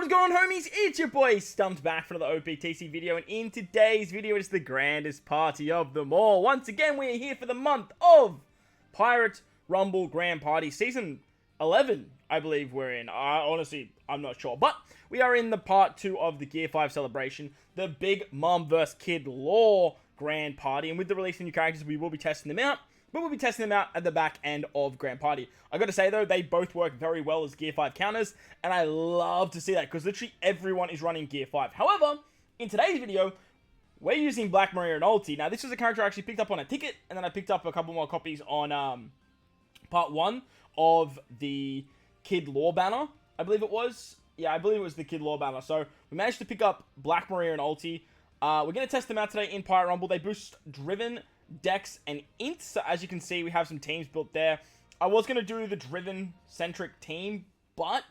What's going on, homies? It's your boy Stumped back for another OPTC video, and in today's video it's the grandest party of them all. Once again, we are here for the month of Pirate Rumble Grand Party Season 11, I believe we're in. Honestly, I'm not sure, but we are in the part 2 of the Gear 5 celebration, the Big Mom vs. Kid Law Grand Party, and with the release of new characters, we will be testing them out. But we'll be testing them out at the back end of Grand Party. I gotta say though, they both work very well as Gear 5 counters, and I love to see that, because literally everyone is running Gear 5. However, in today's video, we're using Black Maria and Ulti. Now, this is a character I actually picked up on a ticket, and then I picked up a couple more copies on part 1 of the Kid Law banner, I believe it was. Yeah, I believe it was the Kid Law banner. So, we managed to pick up Black Maria and Ulti. We're gonna test them out today in Pirate Rumble. They boost Driven, Dex, and Int. So as you can see, we have some teams built there. I was going to do the Driven-centric team, but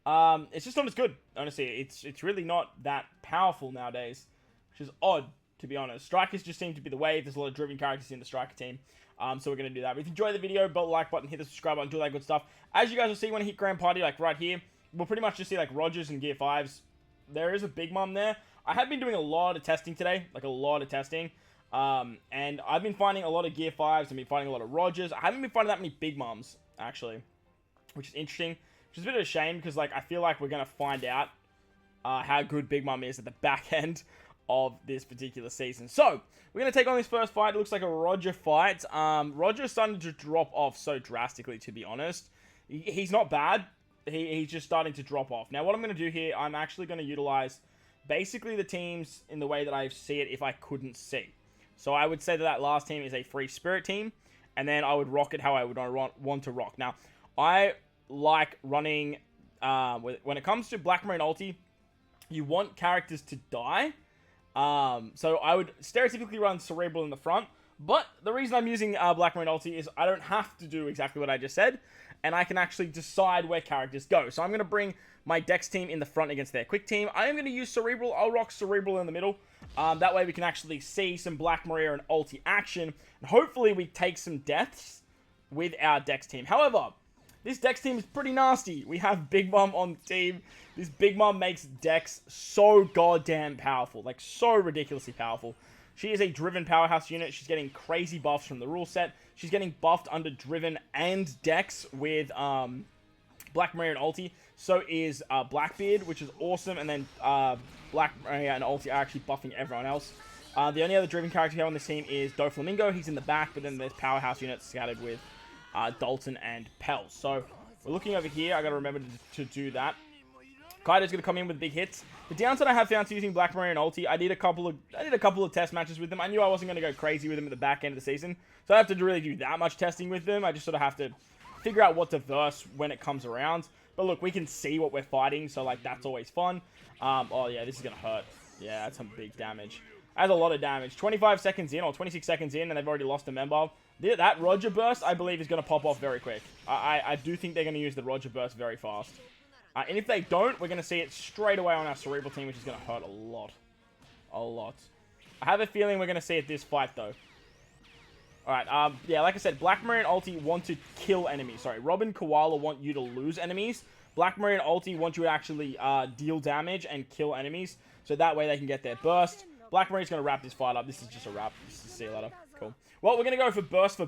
it's just not as good, honestly. It's really not that powerful nowadays, which is odd, to be honest. Strikers just seem to be the way. There's a lot of Driven characters in the Striker team, so we're going to do that. But if you enjoy the video, belt the like button, hit the subscribe button, do that good stuff. As you guys will see when I hit Grand Party, like right here, we'll pretty much just see like Rogers and Gear 5s. There is a Big Mom there. I have been doing a lot of testing today, like a lot of testing. And I've been finding a lot of Gear 5s, I've been finding a lot of Rogers. I haven't been finding that many Big Moms, actually, which is interesting, which is a bit of a shame, because, like, I feel like we're going to find out, how good Big Mom is at the back end of this particular season. So, we're going to take on this first fight. It looks like a Roger fight. Roger's starting to drop off so drastically, to be honest. He's not bad. He's just starting to drop off. Now, what I'm going to do here, I'm actually going to utilize basically the teams in the way that I see it if I couldn't see. So I would say that last team is a Free Spirit team, and then I would rock it how I would want to rock. Now, I like running, when it comes to Black Maria and Ulti, you want characters to die. So I would stereotypically run Cerebral in the front, but the reason I'm using Black Maria and Ulti is I don't have to do exactly what I just said, and I can actually decide where characters go. So I'm going to bring my Dex team in the front against their Quick team. I am going to use Cerebral. I'll rock Cerebral in the middle. That way we can actually see some Black Maria and Ulti action. And hopefully we take some deaths with our Dex team. However, this Dex team is pretty nasty. We have Big Mom on the team. This Big Mom makes Dex so goddamn powerful. Like, so ridiculously powerful. She is a Driven powerhouse unit. She's getting crazy buffs from the rule set. She's getting buffed under Driven and Dex with Black Maria and Ulti. So is Blackbeard, which is awesome. And then Black Maria and Ulti are actually buffing everyone else. The only other Driven character here on this team is Doflamingo. He's in the back, but then there's powerhouse units scattered with Dalton and Pels. So we're looking over here. I got to remember to do that. Kaido's going to come in with big hits. The downside I have found to using Black Maria and Ulti, I did a couple of test matches with them. I knew I wasn't going to go crazy with them at the back end of the season, so I have to really do that much testing with them. I just sort of have to figure out what to verse when it comes around. But look, we can see what we're fighting, so like that's always fun. Oh yeah, this is going to hurt. Yeah, that's some big damage. That's a lot of damage. 25 seconds in, or 26 seconds in, and they've already lost a member. That Roger burst, I believe, is going to pop off very quick. I do think they're going to use the Roger burst very fast. And if they don't, we're going to see it straight away on our Cerebral team, which is going to hurt a lot. A lot. I have a feeling we're going to see it this fight, though. Alright, yeah, like I said, Black Maria and Ulti want to kill enemies. Sorry, Robin Koala want you to lose enemies. Black Maria and Ulti want you to actually deal damage and kill enemies, so that way they can get their burst. Black Maria's going to wrap this fight up. This is just a wrap. See you later. Cool. Well, we're going to go for burst,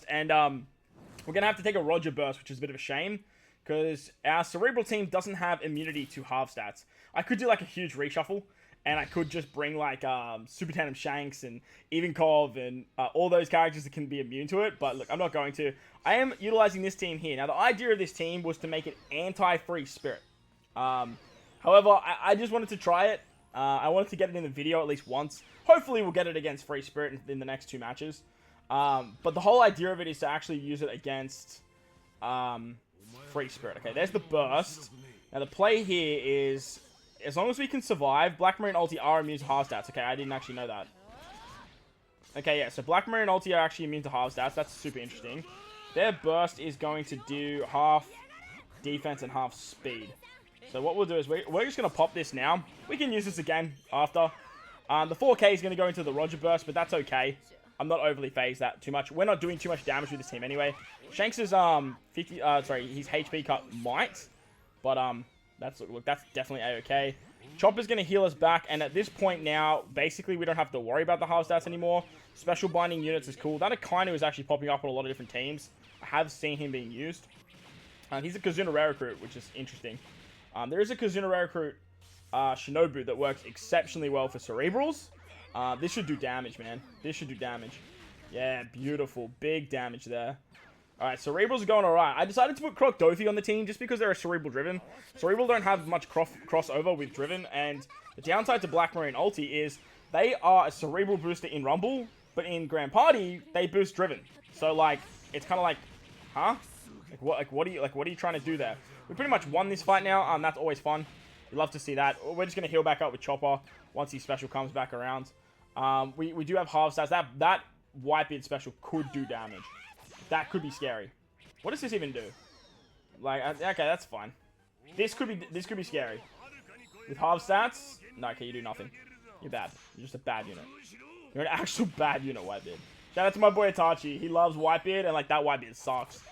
and we're going to have to take a Roger burst, which is a bit of a shame, because our Cerebral team doesn't have immunity to half stats. I could do like a huge reshuffle, and I could just bring like Super Tandem Shanks and Ivankov and all those characters that can be immune to it, but look, I'm not going to. I am utilizing this team here. Now, the idea of this team was to make it anti-Free Spirit. However, I just wanted to try it. I wanted to get it in the video at least once. Hopefully, we'll get it against Free Spirit in the next 2 matches. But the whole idea of it is to actually use it against Free Spirit. Okay, there's the burst. Now, the play here is, as long as we can survive, Black Maria and Ulti are immune to half stats. Okay, I didn't actually know that. Okay, yeah, so Black Maria and Ulti are actually immune to half stats. That's super interesting. Their burst is going to do half defense and half speed. So what we'll do is we're just going to pop this now. We can use this again after. The 4K is going to go into the Roger burst, but that's okay. I'm not overly phased that too much. We're not doing too much damage with this team anyway. Shanks is his HP cut might, but Look, that's definitely A-okay. Chopper's going to heal us back, and at this point now, basically, we don't have to worry about the half stats anymore. Special binding units is cool. That Akainu is actually popping up on a lot of different teams. I have seen him being used. He's a Kazuna Rare recruit, which is interesting. There is a Kazuna Rare recruit, Shinobu, that works exceptionally well for Cerebrals. This should do damage, man. This should do damage. Yeah, beautiful. Big damage there. Alright, Cerebrals are going alright. I decided to put Croc Dofi on the team just because they're a Cerebral Driven. Cerebral don't have much crossover with Driven, and the downside to Black Marine Ulti is they are a Cerebral booster in Rumble, but in Grand Party, they boost Driven. So, like, it's kind of like, huh? What are you trying to do there? We pretty much won this fight now. That's always fun. We love to see that. We're just going to heal back up with Chopper once his special comes back around. We do have half stats. That Whitebeard special could do damage. That could be scary. What does this even do? Like, okay, that's fine. This could be scary. With half stats? No, okay, you do nothing. You're bad. You're just a bad unit. You're an actual bad unit, Whitebeard. Shout out to my boy Itachi. He loves Whitebeard, and like that Whitebeard sucks.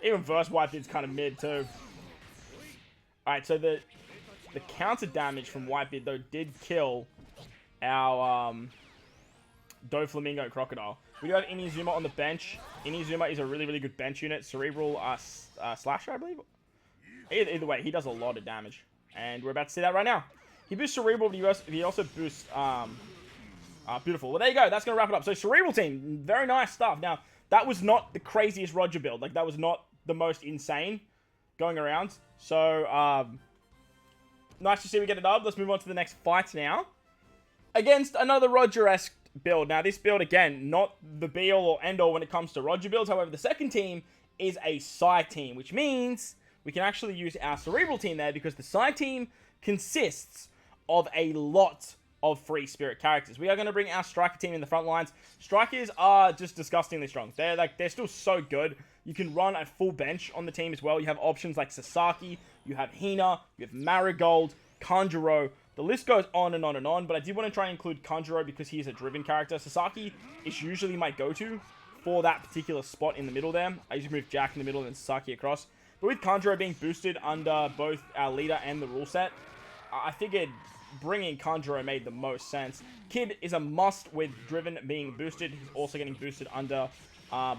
Even verse Whitebeard's kind of mid too. Alright, so the counter damage from Whitebeard though did kill our Doflamingo Crocodile. We do have Inazuma on the bench. Inazuma is a really, really good bench unit. Cerebral Slasher, I believe. Either way, he does a lot of damage. And we're about to see that right now. He boosts Cerebral, but he also boosts... beautiful. Well, there you go. That's going to wrap it up. So, Cerebral team, very nice stuff. Now, that was not the craziest Roger build. Like, that was not the most insane going around. So, nice to see we get a dub. Let's move on to the next fight now. Against another Roger-esque build. Now, this build, again, not the be-all or end-all when it comes to Roger builds. However, the second team is a Psy team, which means we can actually use our Cerebral team there because the Psy team consists of a lot of free spirit characters. We are going to bring our Striker team in the front lines. Strikers are just disgustingly strong. They're still so good. You can run a full bench on the team as well. You have options like Sasaki, you have Hina, you have Marigold, Kanjuro. The list goes on and on and on, but I did want to try and include Kanjuro because he is a driven character. Sasaki is usually my go-to for that particular spot in the middle there. I usually move Jack in the middle and Sasaki across. But with Kanjuro being boosted under both our leader and the rule set, I figured bringing Kanjuro made the most sense. Kid is a must with Driven being boosted. He's also getting boosted under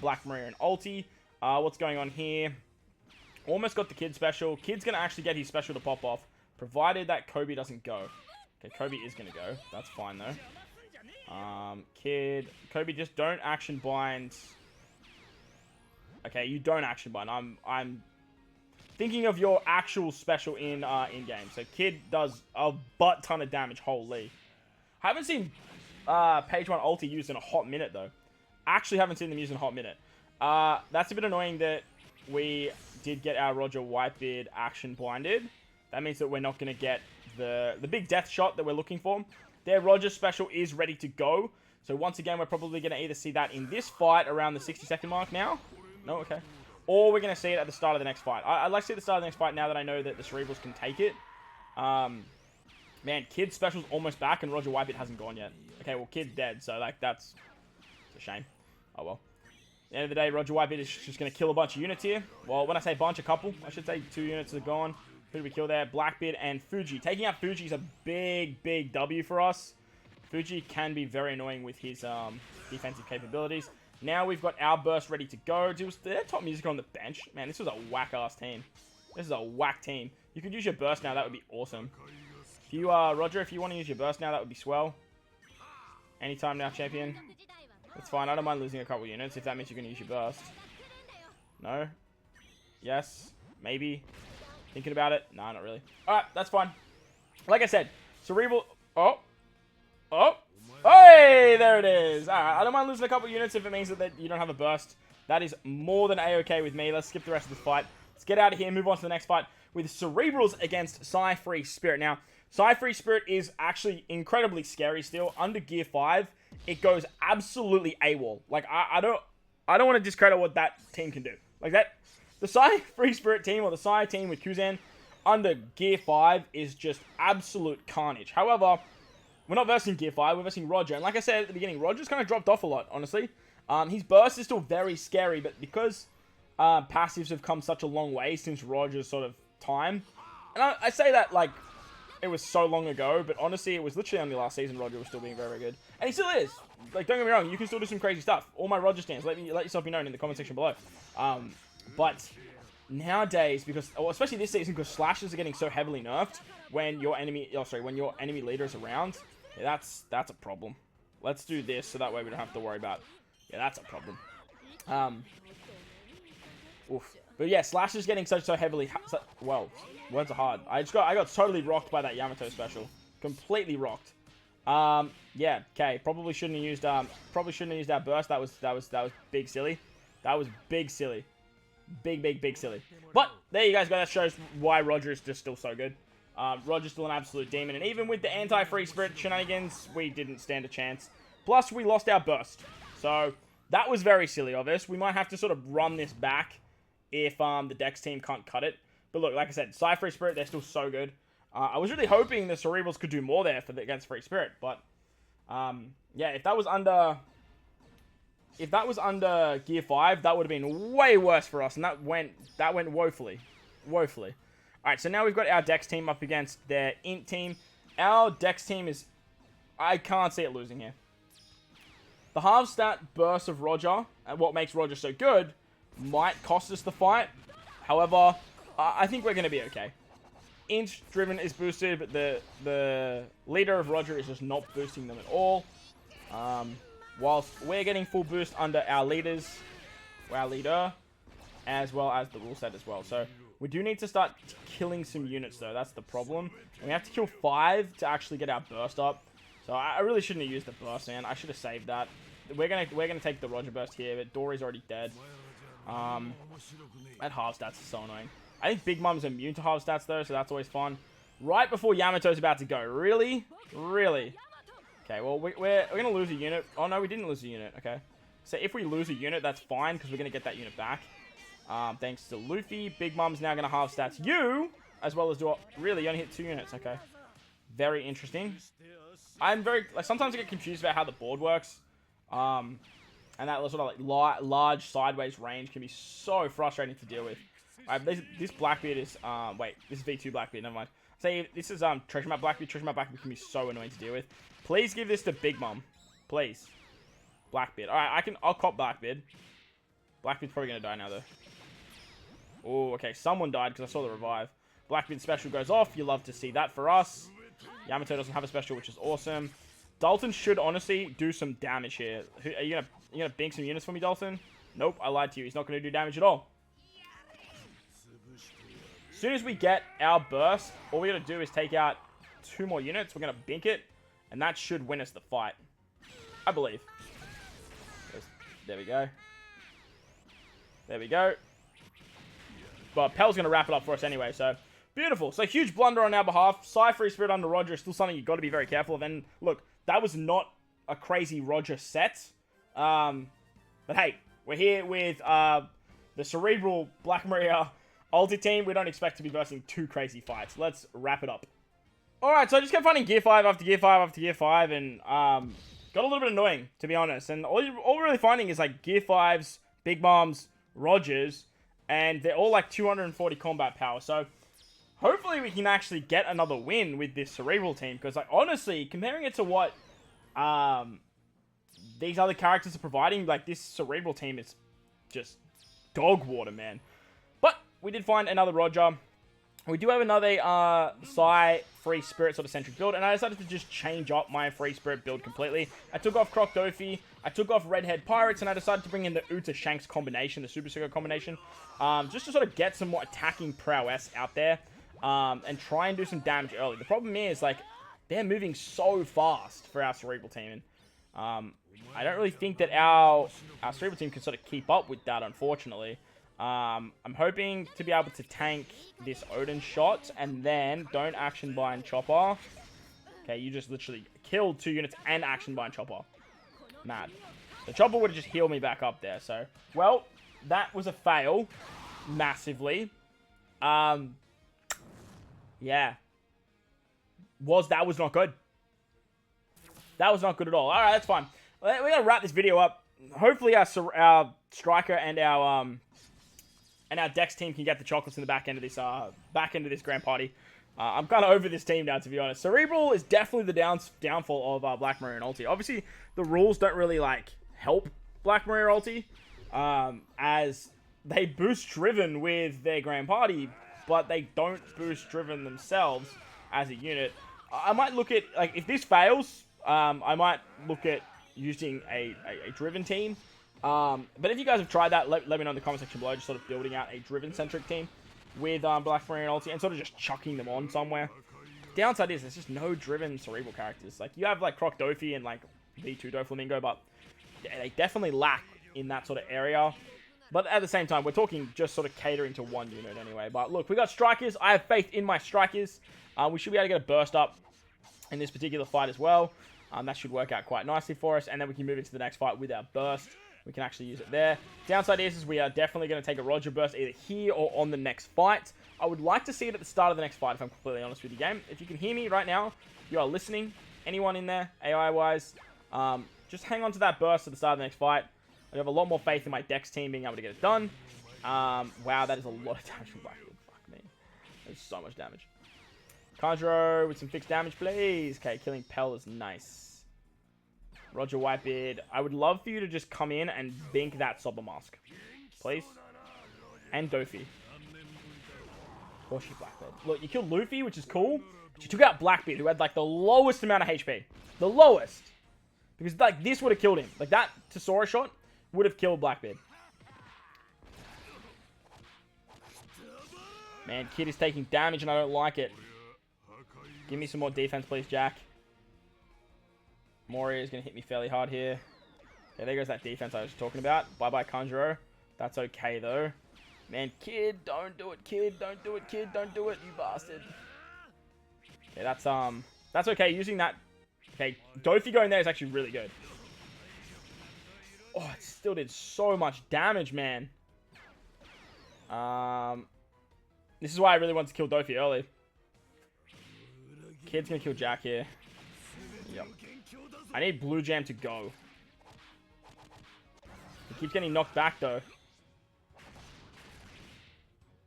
Black Maria and Ulti. What's going on here? Almost got the Kid special. Kid's going to actually get his special to pop off, provided that Kobe doesn't go. Okay, Kobe is going to go. That's fine, though. Kid. Kobe, just don't action bind. Okay, you don't action bind. I'm thinking of your actual special in game. So Kid does a butt ton of damage. Holy. I haven't seen Page 1 ulti used in a hot minute, though. Actually haven't seen them used in a hot minute. That's a bit annoying that we did get our Roger Whitebeard action blinded. That means that we're not going to get the big death shot that we're looking for. Their Roger special is ready to go. So once again, we're probably going to either see that in this fight around the 60-second mark now. No? Okay. Or we're going to see it at the start of the next fight. I'd like to see it at the start of the next fight now that I know that the Cerebrals can take it. Man, Kid's special's almost back and Roger Whitebeard hasn't gone yet. Okay, well, Kid's dead, so like that's a shame. Oh, well. At the end of the day, Roger Whitebeard is just going to kill a bunch of units here. Well, when I say bunch, a couple. I should say 2 units are gone. Who did we kill there? Blackbeard and Fuji. Taking out Fuji is a big, big W for us. Fuji can be very annoying with his defensive capabilities. Now we've got our burst ready to go. Dude, was their top music on the bench? Man, this was a whack-ass team. This is a whack team. You could use your burst now. That would be awesome. If you, Roger, if you want to use your burst now, that would be swell. Anytime now, champion. That's fine. I don't mind losing a couple units if that means you can use your burst. No? Yes? Maybe? Thinking about it? Nah, not really. Alright, that's fine. Like I said, Cerebral... Oh! Hey, there it is. Alright, I don't mind losing a couple units if it means that you don't have a burst. That is more than A-okay with me. Let's skip the rest of this fight. Let's get out of here and move on to the next fight with Cerebrals against Psy-Free Spirit. Now, Psy-Free Spirit is actually incredibly scary still. Under Gear 5, it goes absolutely AWOL. Like, I don't want to discredit what that team can do. Like, that... The Psy-Free Spirit team, or the Psy team with Kuzan, under Gear 5 is just absolute carnage. However, we're not versing Gear 5, we're versing Roger. And like I said at the beginning, Roger's kind of dropped off a lot, honestly. His burst is still very scary, but because passives have come such a long way since Roger's sort of time, And I say that like it was so long ago, but honestly, it was literally only last season Roger was still being very, very good. And he still is. Like, don't get me wrong, you can still do some crazy stuff. All my Roger stands, let yourself be known in the comment section below. But nowadays, because, or especially this season, because slashes are getting so heavily nerfed when your enemy, when your enemy leader is around, yeah, that's a problem. Let's do this so that way we don't have to worry about, yeah, that's a problem. Oof. But yeah, slash is getting so heavily. Well, words are hard. I got totally rocked by that Yamato special. Completely rocked. Yeah. Okay. Probably shouldn't have used that burst. That was big silly. That was big silly. Big silly. But there you guys go. That shows why Roger is just still so good. Roger's still an absolute demon, and even with the anti-free spirit shenanigans, we didn't stand a chance. Plus, we lost our burst. So that was very silly of us. We might have to sort of run this back if the Dex team can't cut it. But look, like I said, Free Spirit, they're still so good. I was really hoping the Cerebrals could do more there against Free Spirit, but yeah, if that was under Gear 5, that would have been way worse for us, and that went woefully. Woefully. Alright, so now we've got our Dex team up against their Int team. Our Dex team is... I can't see it losing here. The half stat burst of Roger, and what makes Roger so good, might cost us the fight. However, I think we're going to be okay. Int driven is boosted, but the leader of Roger is just not boosting them at all. Whilst we're getting full boost under our leader, as well as the rule set as well. So we do need to start killing some units though. That's the problem. And we have to kill 5 to actually get our burst up. So I really shouldn't have used the burst, man. I should have saved that. We're gonna take the Roger burst here, but Dory's already dead. That half stats is so annoying. I think Big Mom's immune to half stats though, so that's always fun. Right before Yamato's about to go. Really? Really? Okay, well, we're gonna lose a unit. Oh no, we didn't lose a unit. Okay. So if we lose a unit, that's fine, because we're gonna get that unit back. Thanks to Luffy. Big Mom's now gonna half stats you, as well as do... Really, you only hit 2 units. Okay. Very interesting. I'm very... Like, sometimes I get confused about how the board works. And that sort of like large sideways range can be so frustrating to deal with. This Blackbeard is wait, this is V2 Blackbeard, never mind. Say this is Treasure Map Blackbeard. Treasure Map Blackbeard can be so annoying to deal with. Please give this to Big Mom. Please. Blackbeard. Alright, I'll cop Blackbeard. Blackbeard's probably gonna die now though. Oh, okay, someone died because I saw the revive. Blackbeard special goes off. You love to see that for us. Yamato doesn't have a special, which is awesome. Dalton should honestly do some damage here. Are you gonna bink some units for me, Dalton? Nope, I lied to you. He's not gonna do damage at all. As soon as we get our burst, all we gotta do is take out 2 more units. We're gonna bink it, and that should win us the fight. I believe. There we go. There we go. But Pel's gonna wrap it up for us anyway, so beautiful. So huge blunder on our behalf. Free Spirit under Roger is still something you've got to be very careful of. And look, that was not a crazy Roger set. But hey, we're here with the Cerebral Black Maria ulti team. We don't expect to be versing 2 crazy fights. Let's wrap it up. Alright, so I just kept finding Gear 5 after Gear 5 after Gear 5, and got a little bit annoying, to be honest. And all we're really finding is like Gear 5s, Big Moms, Rogers, and they're all like 240 combat power. So hopefully we can actually get another win with this Cerebral team, because like honestly, comparing it to what these other characters are providing, like this Cerebral team is just dog water, man. But we did find another Roger. We do have another Free Spirit sort of centric build, and I decided to just change up my Free Spirit build completely. I took off Croc Dofi, I took off Redhead Pirates, and I decided to bring in the Uta Shanks combination, the Super Sugar combination, just to sort of get some more attacking prowess out there, and try and do some damage early. The problem is, like, they're moving so fast for our Cerebral team, and I don't really think that our Cerebral team can sort of keep up with that, unfortunately. I'm hoping to be able to tank this Odin shot, and then don't action bind Chopper. Okay, you just literally killed 2 units and action bind Chopper. Mad. The Chopper would have just healed me back up there, so... Well, that was a fail. Massively. Yeah. That was not good. That was not good at all. Alright, that's fine. We gotta wrap this video up. Hopefully our striker and our and our Dex team can get the chocolates in the back end of this grand party. I'm kind of over this team now, to be honest. Cerebral is definitely the downfall of Black Maria and Ulti. Obviously, the rules don't really like help Black Maria or Ulti, as they boost Driven with their grand party, but they don't boost Driven themselves as a unit. I might look at, like, if this fails, I might look at using a Driven team. But if you guys have tried that, let me know in the comment section below, just sort of building out a Driven-centric team with Black Maria and Ulti, and sort of just chucking them on somewhere. Downside is there's just no Driven Cerebral characters. Like, you have, like, Croc Dofi and, like, V2 Doflamingo, but they definitely lack in that sort of area. But at the same time, we're talking just sort of catering to one unit anyway. But look, we got strikers. I have faith in my strikers. We should be able to get a burst up in this particular fight as well. That should work out quite nicely for us. And then we can move into the next fight with our burst. We can actually use it there. Downside is we are definitely going to take a Roger burst either here or on the next fight. I would like to see it at the start of the next fight, if I'm completely honest with you, game. If you can hear me right now, you are listening. Anyone in there, AI-wise, just hang on to that burst at the start of the next fight. I have a lot more faith in my Dex team being able to get it done. Wow, that is a lot of damage from Blackfield. Fuck me. There's so much damage. Kanjuro with some fixed damage, please. Okay, killing Pell is nice. Roger Whitebeard, I would love for you to just come in and bink that Sobber Mask. Please. And Dofi. Or she Blackbeard. Look, you killed Luffy, which is cool. But you took out Blackbeard, who had, like, the lowest amount of HP. The lowest. Because, like, this would have killed him. Like, that Tesora shot would have killed Blackbeard. Man, Kid is taking damage, and I don't like it. Give me some more defense, please, Jack. Moria is going to hit me fairly hard here. Okay, there goes that defense I was talking about. Bye-bye, Kanjuro. That's okay, though. Man, Kid, don't do it, Kid. Don't do it, Kid. Don't do it, you bastard. Okay, that's okay. Using that... Okay, Dofi going there is actually really good. Oh, it still did so much damage, man. This is why I really wanted to kill Dofi early. Kid's going to kill Jack here. Yep. I need Blue Jam to go. He keeps getting knocked back, though.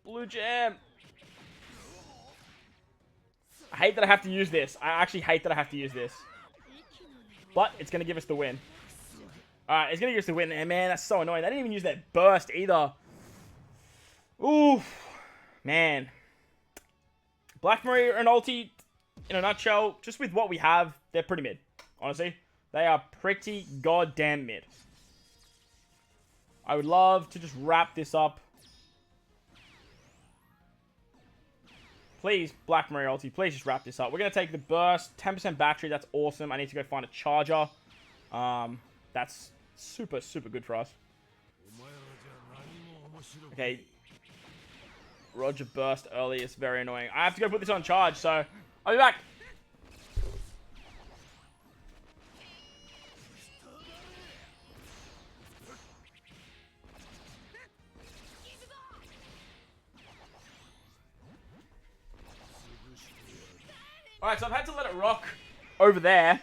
Blue Jam! I hate that I have to use this. I actually hate that I have to use this. But it's going to give us the win. Alright, it's going to give us the win. And man, that's so annoying. They didn't even use that burst either. Oof. Man. Black Maria and Ulti, in a nutshell, just with what we have, they're pretty mid. Honestly, they are pretty goddamn mid. I would love to just wrap this up. Please, Black Maria Ulti, please just wrap this up. We're going to take the burst, 10% battery, that's awesome. I need to go find a charger. That's super, super good for us. Okay. Roger burst early is very annoying. I have to go put this on charge, so I'll be back. Alright, so I've had to let it rock over there.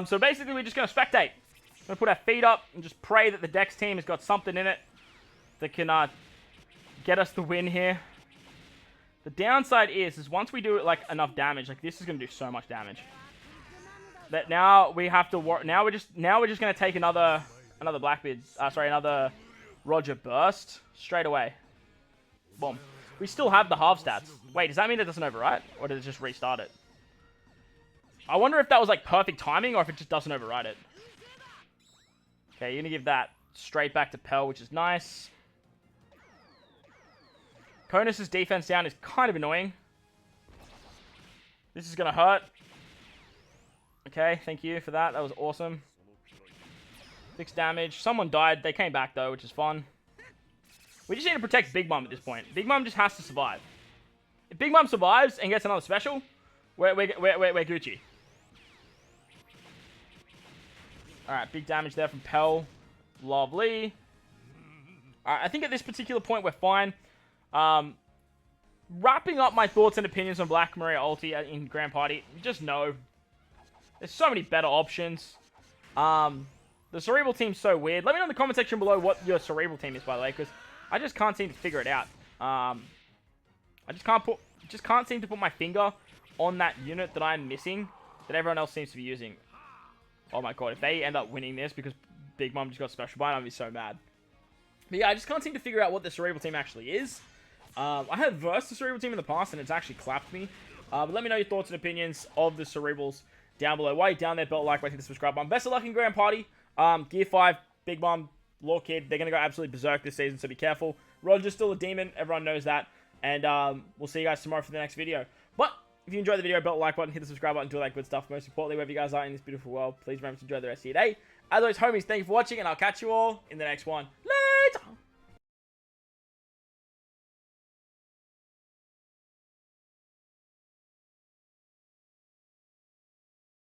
So basically we're just going to spectate. We're going to put our feet up and just pray that the Dex team has got something in it that can get us the win here. The downside is once we do like enough damage, like this is going to do so much damage. That now we have to work. Now we're just going to take another Blackbeard. Another Roger burst straight away. Boom. We still have the half stats. Wait, does that mean it doesn't overwrite, or did it just restart it? I wonder if that was like perfect timing or if it just doesn't override it. Okay, you're going to give that straight back to Pell, which is nice. Konus' defense down is kind of annoying. This is going to hurt. Okay, thank you for that. That was awesome. 6 damage. Someone died. They came back, though, which is fun. We just need to protect Big Mom at this point. Big Mom just has to survive. If Big Mom survives and gets another special, we're Gucci. Alright, big damage there from Pell. Lovely. Alright, I think at this particular point we're fine. Wrapping up my thoughts and opinions on Black Maria Ulti in Grand Party, just know there's so many better options. The Cerebral team's so weird. Let me know in the comment section below what your Cerebral team is, by the way, because I just can't seem to figure it out. I just can't seem to put my finger on that unit that I'm missing that everyone else seems to be using. Oh my god, if they end up winning this because Big Mom just got special bind, I'll be so mad. But yeah, I just can't seem to figure out what the Cerebral team actually is. I have versed the Cerebral team in the past and it's actually clapped me. But let me know your thoughts and opinions of the Cerebrals down below. While you're down there, belt like, hit the subscribe button. Best of luck in Grand Party. Gear 5, Big Mom, Law Kid, they're going to go absolutely berserk this season, so be careful. Roger's still a demon, everyone knows that. And we'll see you guys tomorrow for the next video. But if you enjoyed the video, belt like button, hit the subscribe button, do all that good stuff. Most importantly, wherever you guys are in this beautiful world, please remember to enjoy the rest of your day. As always, homies, thank you for watching, and I'll catch you all in the next one.